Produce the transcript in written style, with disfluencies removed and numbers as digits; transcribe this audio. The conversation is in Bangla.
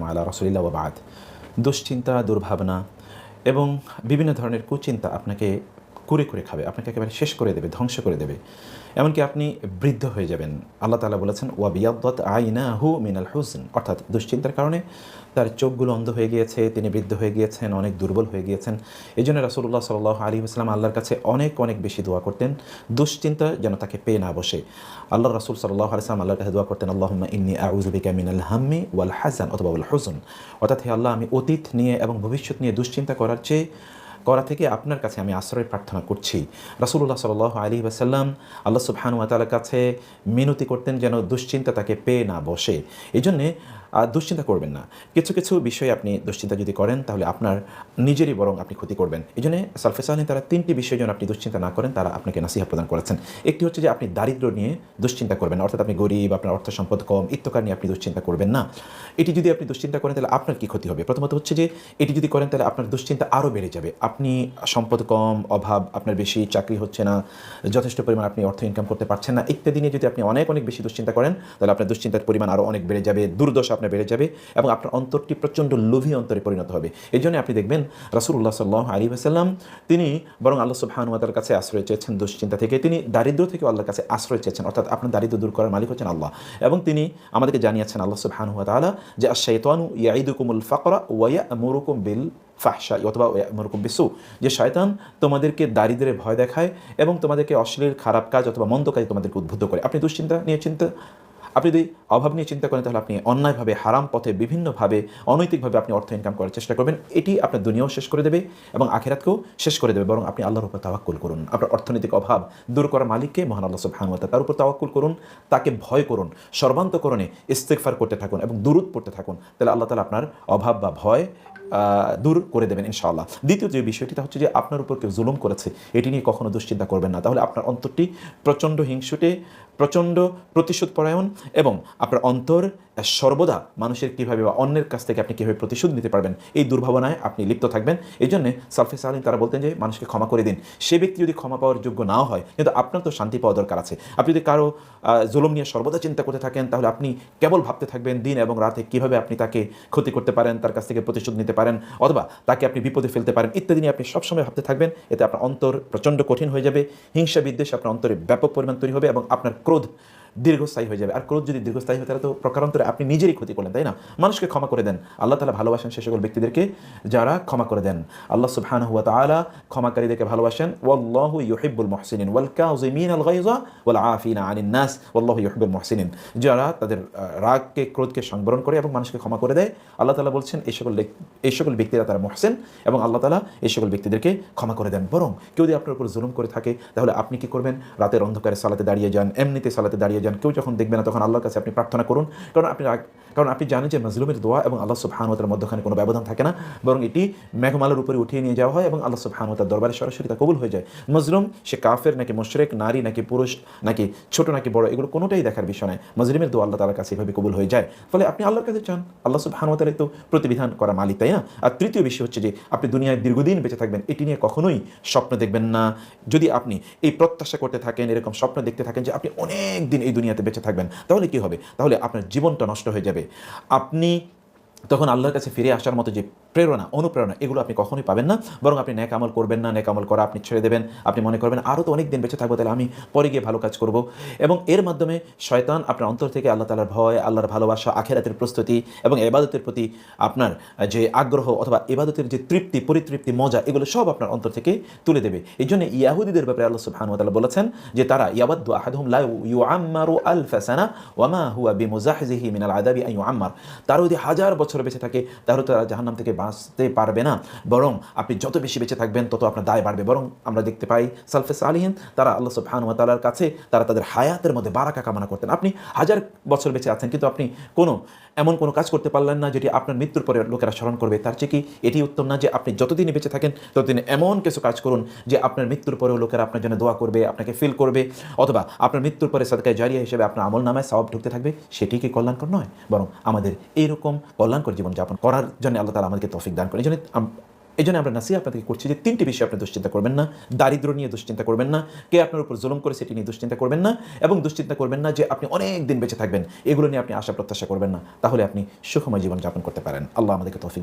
আলা রাসূলিল্লাহ ওয়া বা'দ। দুশ্চিন্তা, দুর্ভাবনা এবং বিভিন্ন ধরনের কুচিন্তা আপনাকে কুরে কুরে খাবে, আপনাকে একেবারে শেষ করে দেবে, ধ্বংস করে দেবে। এমনকি আপনি বৃদ্ধ হয়ে যাবেন। আল্লাহ তাআলা বলেছেন ওয়া বিয়াদ্দাত আইনাহু মিনাল হুজন, অর্থাৎ দুশ্চিন্তার কারণে তার চোখগুলো অন্ধ হয়ে গিয়েছে, তিনি বৃদ্ধ হয়ে গিয়েছেন, অনেক দুর্বল হয়ে গিয়েছেন। এই জন্য রাসূলুল্লাহ সাল্লাল্লাহু আলাইহি ওয়াসাল্লাম আল্লাহর কাছে অনেক অনেক বেশি দোয়া করতেন, দুশ্চিন্তা যেন তাকে পেয়ে না বসে। আল্লাহর রাসূল সাল্লাল্লাহু আলাইহি ওয়াসাল্লাম আল্লাহর কাছে দোয়া করতেন, আল্লাহুম্মা ইন্নী আউযু বিকা মিনাল হাম্মি ওয়াল হাযান অথবা ওয়াল হুজন, অর্থাৎ হে আল্লাহ, আমি অতীত নিয়ে এবং ভবিষ্যৎ নিয়ে দুশ্চিন্তা করা থেকে আপনার কাছে আমি আশ্রয় প্রার্থনা করছি। রাসূলুল্লাহ সাল্লাল্লাহু আলাইহি ওয়াসাল্লাম আল্লাহ সুবহানাহু ওয়া তাআলার কাছে মিনতি করতেন যেন দুশ্চিন্তা তাকে পেয়ে না বসে। এই জন্যে দুশ্চিন্তা করবেন না। কিছু কিছু বিষয়ে আপনি দুশ্চিন্তা যদি করেন তাহলে আপনার নিজেরই বরং আপনি ক্ষতি করবেন। এই জন্যে সালফে সালেহিন তারা 3টি বিষয় যেন আপনি দুশ্চিন্তা না করেন তারা আপনাকে নাসিহা প্রদান করেছেন। একটি হচ্ছে যে আপনি দারিদ্র্য নিয়ে দুশ্চিন্তা করবেন না, অর্থাৎ আপনি গরিব, আপনার অর্থ সম্পদ কম, ইত্যাদি নিয়ে আপনি দুশ্চিন্তা করবেন না। এটি যদি আপনি দুশ্চিন্তা করেন তাহলে আপনার কী ক্ষতি হবে? প্রথমত হচ্ছে যে এটি যদি করেন তাহলে আপনার দুশ্চিন্তা আরও বেড়ে যাবে। আপনি সম্পদ কম, অভাব আপনার বেশি, চাকরি হচ্ছে না, যথেষ্ট পরিমাণ আপনি অর্থ ইনকাম করতে পারছেন না, ইত্যাদি নিয়ে যদি আপনি অনেক অনেক বেশি দুশ্চিন্তা করেন তাহলে আপনার দুশ্চিন্তার পরিমাণ আরও অনেক বেড়ে যাবে, দুর্দশা আপনার বেড়ে যাবে এবং আপনার অন্তরটি প্রচণ্ড লোভী অন্তরে পরিণত হবে। এই জন্য আপনি দেখবেন রাসূলুল্লাহ সাল্লাল্লাহু আলাইহি ওয়াসাল্লাম তিনি বরং আল্লাহ সুবহানাহু ওয়া তাআলার কাছে আশ্রয় চেয়েছেন দুশ্চিন্তা থেকে, তিনি দারিদ্র্য থেকে আল্লাহর কাছে আশ্রয় চেয়েছেন, অর্থাৎ আপনার দারিদ্র্য দূর করার মালিক হচ্ছেন আল্লাহ। এবং তিনি আমাদেরকে জানিয়েছেন আল্লাহ সুবহানাহু ওয়া তাআলা যে আশ-শাইতানু ইয়াইদুকুমুল ফাকরা ওয়া ইয়া'মুরুকুম বিল ফাহশা অথবা ইয়া'মুরুকুম বিসু, যে শয়তান তোমাদেরকে দারিদ্র্যের ভয় দেখায় এবং তোমাদেরকে অশ্লীল খারাপ কাজ অথবা মন্দ কাজে তোমাদেরকে উদ্বুদ্ধ করে। আপনি দুশ্চিন্তা নিয়ে আপনি যদি অভাব নিয়ে চিন্তা করেন তাহলে আপনি অন্যায়ভাবে, হারাম পথে, বিভিন্নভাবে, অনৈতিকভাবে আপনি অর্থ ইনকাম করার চেষ্টা করবেন। এটি আপনার দুনিয়াও শেষ করে দেবে এবং আখিরাতকেও শেষ করে দেবে। বরং আপনি আল্লাহর উপর তাওয়াক্কুল করুন। আপনার অর্থনৈতিক অভাব দূর করার মালিককে মহান আল্লাহ সুবহানাহু ওয়া তাআলা, তার উপর তাওয়াক্কুল করুন, তাকে ভয় করুন, সর্বান্তকরণে ইস্তিগফার করতে থাকুন এবং দুরূদ পড়তে থাকুন। তাহলে আল্লাহ তাআলা আপনার অভাব বা ভয় দূর করে দেবেন ইনশাআল্লাহ। দ্বিতীয় যে বিষয়টিটা হচ্ছে যে আপনার উপর কেউ জুলুম করেছে, এটি নিয়ে কখনো দুশ্চিন্তা করবেন না। তাহলে আপনার অন্তরটি প্রচণ্ড হিংসুটে, প্রচণ্ড প্রতিশোধ পরায়ণ এবং আপনার অন্তর সর্বদা মানুষের কীভাবে বা অন্যের কাছ থেকে আপনি কীভাবে প্রতিশোধ নিতে পারবেন এই দুর্ভাবনায় আপনি লিপ্ত থাকবেন। এই জন্যে সালফে সালেহিন তারা বলতেন যে মানুষকে ক্ষমা করে দিন। সে ব্যক্তি যদি ক্ষমা পাওয়ার যোগ্য নাও হয়, কিন্তু আপনার তো শান্তি পাওয়া দরকার আছে। আপনি যদি কারো জুলুম নিয়ে সর্বদা চিন্তা করতে থাকেন তাহলে আপনি কেবল ভাবতে থাকবেন দিন এবং রাতে কীভাবে আপনি তাকে ক্ষতি করতে পারেন, তার কাছ থেকে প্রতিশোধ নিতে পারেন অথবা তাকে আপনি বিপদে ফেলতে পারেন ইত্যাদি নিয়ে আপনি সবসময় ভাবতে থাকবেন। এতে আপনার অন্তর প্রচণ্ড কঠিন হয়ে যাবে, হিংসা বিদ্বেষ আপনার অন্তরে ব্যাপক পরিমাণ তৈরি হবে এবং আপনার ক্রোধ দীর্ঘস্থায়ী হয়ে যাবে। আর ক্রোধ যদি দীর্ঘস্থায়ী হয় তাহলে তো প্রকারান্তরে আপনি নিজেরই ক্ষতি করলেন, তাই না? মানুষকে ক্ষমা করে দেন। আল্লাহ তাআলা ভালোবাসেন সে সকল ব্যক্তিদেরকে যারা ক্ষমা করে দেন। আল্লাহ সুবহানাহু ওয়া তাআলা ক্ষমাকারীদেরকে ভালোবাসেন। ওয়াল্লাহু ইউহিব্বুল মুহসিনিন ওয়াল কাযিমিনাল গায়যা ওয়াল আফিনা আনিন নাস ওয়াল্লাহু ইউহিব্বুল মুহসিনিন, যারা তাদের রাগকে, ক্রোধকে সংবরণ করে এবং মানুষকে ক্ষমা করে দেয়। আল্লাহ তাআলা বলছেন এই সকল ব্যক্তিরা তারা মুহসিন এবং আল্লাহ তাআলা এই সকল ব্যক্তিদেরকে ক্ষমা করে দেন। বরং কেউ যদি আপনার উপর জুলুম করে থাকে তাহলে আপনি কি করবেন? রাতের অন্ধকারে সালাতে দাঁড়িয়ে যান, এমনিতে সালাতে দাঁড়িয়ে যান, কেউ যখন দেখবে না তখন আল্লাহর কাছে আপনি প্রার্থনা করুন। কারণ আপনি জানেন যে মাজলুমের দোয়া এবং আল্লাহ সুবহানাহু ওয়া তাআলার মধ্যখানে কোনো ব্যবধান থাকে না, বরং এটি মেঘমালার উপরে উঠিয়ে নিয়ে যাওয়া হয় এবং আল্লাহ সুবহানাহু ওয়া তাআলার দরবারে সরাসরি তা কবুল হয়ে যায়। মাজলুম সে কাফের নাকি মুশরিক, নারী নাকি পুরুষ, নাকি ছোট নাকি বড়, এগুলো কোনোটাই দেখার বিষয় নয়। মাজলুমের দোয়া আল্লাহ তাআলার কাছে এভাবে কবুল হয়ে যায়। ফলে আপনি আল্লাহর কাছে চান, আল্লাহ সুবহানাহু ওয়া তাআলা তো প্রতিবিধান করা মালিক, তাই না? আর তৃতীয় বিষয় হচ্ছে যে আপনি দুনিয়ায় দীর্ঘদিন বেঁচে থাকবেন, এটি নিয়ে কখনোই স্বপ্ন দেখবেন না। যদি আপনি এই প্রত্যাশা করতে থাকেন, এরকম স্বপ্ন দেখতে থাকেন যে আপনি অনেক দিন এই দুনিয়াতে বেঁচে থাকবেন, তাহলে কি হবে? তাহলে আপনার জীবনটা নষ্ট হয়ে যাবে। আপনি তখন আল্লাহর কাছে ফিরে আসার মতো যে প্রেরণা, অনুপ্রেরণা, এগুলো আপনি কখনোই পাবেন না। বরং আপনি নেক আমল করবেন না, নেক আমল করা আপনি ছেড়ে দেবেন। আপনি মনে করবেন আরও তো অনেক দিন বেঁচে থাকবো, তাহলে আমি পরে গিয়ে ভালো কাজ করব। এবং এর মাধ্যমে শয়তান আপনার অন্তর থেকে আল্লাহ তাআলার ভয়, আল্লাহর ভালোবাসা, আখিরাতের প্রস্তুতি এবং ইবাদতের প্রতি আপনার যে আগ্রহ অথবা ইবাদতের যে তৃপ্তি, পরিতৃপ্তি, মজা, এগুলো সব আপনার অন্তর থেকে তুলে দেবে। এই জন্য ইয়াহুদীদের ব্যাপারে আল্লাহ সুবহানাহু ওয়া তাআলা বলেছেন যে তারা ইয়াওয়াদ্দু আহাদুহুম লা ইউআম্মারু আলফা সানা ওয়া মা হুয়া বিমুজাহজিহি মিনাল আযাবি আন ইউআম্মার, তারা যদি 1000 বছর বেঁচে থাকে তাহলে তারা জাহান্নাম থেকে বাঁচতে পারবে না। বরং আপনি যত বেশি বেঁচে থাকবেন তত আপনার দায় বাড়বে। বরং আমরা দেখতে পাই সালফে সালিহিন তারা আল্লাহ সুবহানাহু ওয়া তাআলার কাছে তারা তাদের হায়াতের মধ্যে বারাকা কামনা করতেন। আপনি 1000 বছর বেঁচে আছেন কিন্তু আপনি এমন কোনো কাজ করতে পারলেন না যেটি আপনার মৃত্যুর পরে লোকেরা স্মরণ করবে। তার চেয়ে কি এটি উত্তম না যে আপনি যতদিন বেঁচে থাকেন ততদিন এমন কিছু কাজ করুন যে আপনার মৃত্যুর পরেও লোকেরা আপনার জন্য দোয়া করবে, আপনাকে ফিল করবে, অথবা আপনার মৃত্যুর পরে সাদকায়ে জারিয়া হিসেবে আপনার আমল নামায় সওয়াব ঢুকতে থাকবে। সেটি কি কল্যাণকর নয়? বরং আমাদের এইরকম কল্যাণকর জীবনযাপন করার জন্য আল্লাহ তাআলা আমাদেরকে তৌফিক দান করেন। এই জন্য এই জন্য আমরা নাসিহা আপনাদেরকে করছি যে 3টি বিষয়ে আপনি দুশ্চিন্তা করবেন না। দারিদ্র্য নিয়ে দুশ্চিন্তা করবেন না, কে আপনার উপর জুলুম করে সেটি নিয়ে দুশ্চিন্তা করবেন না, এবং দুশ্চিন্তা করবেন না যে আপনি অনেক দিন বেঁচে থাকবেন, এগুলো নিয়ে আপনি আশা প্রত্যাশা করবেন না। তাহলে আপনি সুখময় জীবন যাপন করতে পারেন। আল্লাহ আমাদেরকে তৌফিক